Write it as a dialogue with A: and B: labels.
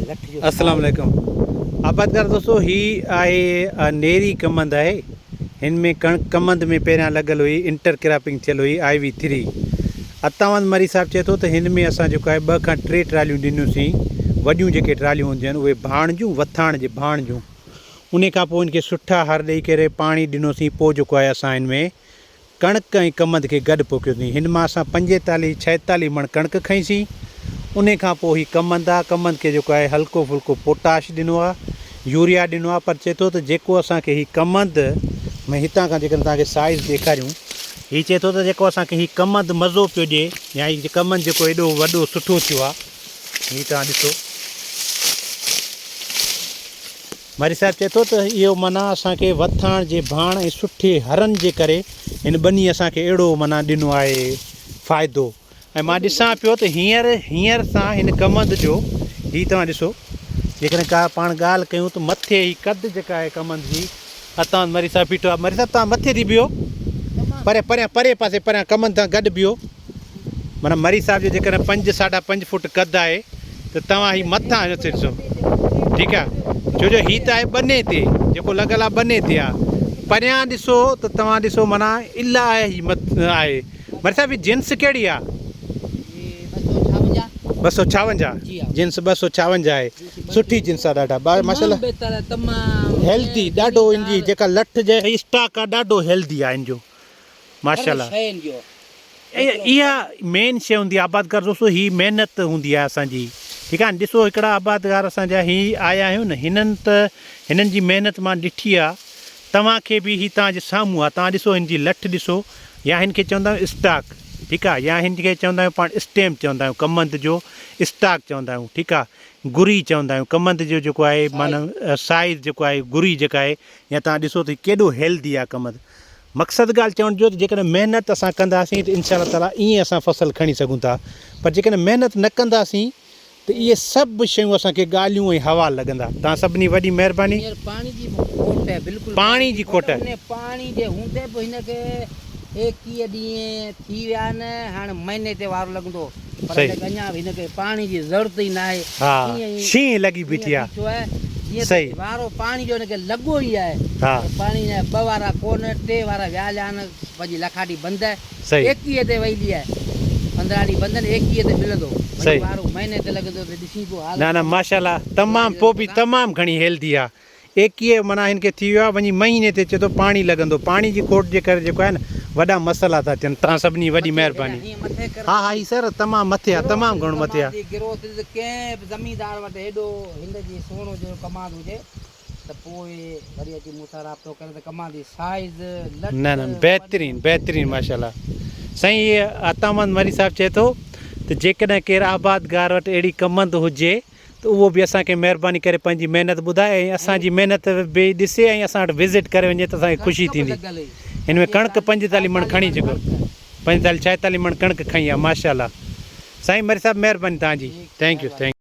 A: अस्सलाम वालेकुम आबादगार दोस्तों ही आहे नेरी कमंद है इनमें कणक कमंद में पहिरियां लगल हुई इंटर क्रॉपिंग थियल हुई IV3 अतावंद मरी साहब चए थो त हिन में असां जेको आहे 2 खां 3 ट्रालियूं ॾिनियूंसीं वॾियूं जेके ट्रालियूं हूंदियूं आहिनि उहे भाणिजूं वथाण जे भाणिजूं उन खां पोइ इनखे सुठा हर ॾेई करे पाणी ॾिनोसीं पोइ जेको आहे असां हिन में कणक ऐं कमंद खे गॾु पोखियोसीं हिन मां असां 45-46 मण कणक खईंसीं उन खां पोइ ही कमंद आहे कमंद खे जेको आहे हल्को फुल्को पोटाश ॾिनो आहे यूरिया ॾिनो आहे पर चए थो त जेको असांखे ही कमंद में हितां खां जेकर तव्हांखे साइज़ ॾेखारियूं हीअ चए थो त जेको असांखे ही कमंद मज़ो पियो ॾिए या ही कमंद जेको एॾो वॾो सुठो थियो आहे हीअ तव्हां ॾिसो मरी साहिबु चए थो त इहो माना असांखे वथाण जे भाण ऐं सुठे हरनि जे करे हिन ॿनी असांखे अहिड़ो माना ॾिनो आहे फ़ाइदो ऐं मां ॾिसां पियो त हींअर सां हिन कमंद जो हीअ तव्हां ॾिसो जेकॾहिं का पाण ॻाल्हि कयूं त मथे ही कद जेका आहे कमंद जी अतां मरी साहिबु बीठो आहे मरी साहिबु तव्हां मथे थी बीहो परे पासे परियां कमंद सां गॾु बीहो माना मरी साहिब जो जेकॾहिं 5-5.5 फुट कद आहे त तव्हां ही मथां ॾिसो ठीकु आहे छो जो हीअ त आहे बने ते जेको लॻल आहे बने ते आहे परियां ॾिसो त तव्हां ॾिसो माना इलाही आहे मरी साहिबु जिन्स कहिड़ी आहे 256 जिन्स 256 आहे सुठी जिन्स आहे ॾाढा माशाल्लाह हेल्दी ॾाढो इनजी जेका लठ जे स्टॉक आहे ॾाढो हेल्दी आहे इन जो माशाल्लाह इहा मेन शइ हूंदी आहे आबादगार दोस्तों ही महिनत हूंदी आहे असांजी ठीकु आहे ॾिसो हिकिड़ा आबादगार असांजा ही आया आहियूं न हिननि जी महिनत मां ॾिठी आहे तव्हांखे बि ही तव्हांजे साम्हूं आहे तव्हां ॾिसो हिन जी लठ ॾिसो या हिन खे चवंदा आहियूं स्टॉक ठीकु आहे या हिन खे चवंदा आहियूं पाण स्टैम्प चवंदा आहियूं कमंद जो स्टॉक चवंदा आहियूं ठीकु आहे गुरी चवंदा आहियूं कमंद जो जेको आहे माना साइज़ जेको आहे गुरी जेका आहे या तव्हां ॾिसो त केॾो हेल्दी आहे कमंद मक़सदु ॻाल्हि चवण जो त जेकॾहिं महिनत असां कंदासीं त इंशा ताला ईअं असां फ़सुलु खणी सघूं था पर जेकॾहिं महिनत न कंदासीं त इहे सभु शयूं असांखे ॻाल्हियूं ऐं हवा लॻंदा तव्हां सभिनी वॾी महिरबानी पाणी जी खोट
B: पाणी जे हूंदे बि हिनखे 21 ॾींहं थी विया आहिनि हाणे महीने ते वारो लॻंदो पर अञा हिनखे पाणी जी ज़रूरत ई न आहे
A: हा शींहं लॻी बीठी आहे सही
B: वारो पाणी जो हिनखे लॻो ई आहे पाणी 2 वारा कोन 3 वारा वियालिया आहिनि पंहिंजी लखाटी बंदि आहे 21 ते वही आहे 15 ॾींहं बंदि आहिनि 21 ते मिलंदो वारो महीने ते लॻंदो त ॾिसी पोइ
A: न माशाल्लाह तमामु पोइ बि तमामु घणी हेल्दी आहे 21 माना हिनखे थी वियो आहे वञी महीने ते चए थो पाणी लॻंदो पाणी जी खोट जे करे जेको आहे न वॾा मसइला था थियनि तव्हां सभिनी वॾी महिरबानी हा ही सर तमामु मथे आहे तमामु घणो मथे आहे
B: ग्रोथ कंहिं बि ज़मीनदार वटि हेॾो हिन जी सुहिणो जो कमाल हुजे त पोइ वरी अची मूंसां राब्तो करे त कमाल जी साइज़
A: न बहितरीनु माशाल्लाह साईं इहे अतामंद मरी साहिबु चए थो त जेकॾहिं केरु आबादगार वटि अहिड़ी कमंद हुजे त उहो बि असांखे महिरबानी करे पंहिंजी महिनत ॿुधाए ऐं असांजी महिनत बि ॾिसे ऐं असां वटि विज़िट करे वञे त असांखे ख़ुशी थींदी हिन में कणक 45 मण खणी जेको 45-46 मण कणक खई आहे माशाल्लाह साईं मरी साहिबु महिरबानी तव्हांजी थैंक यू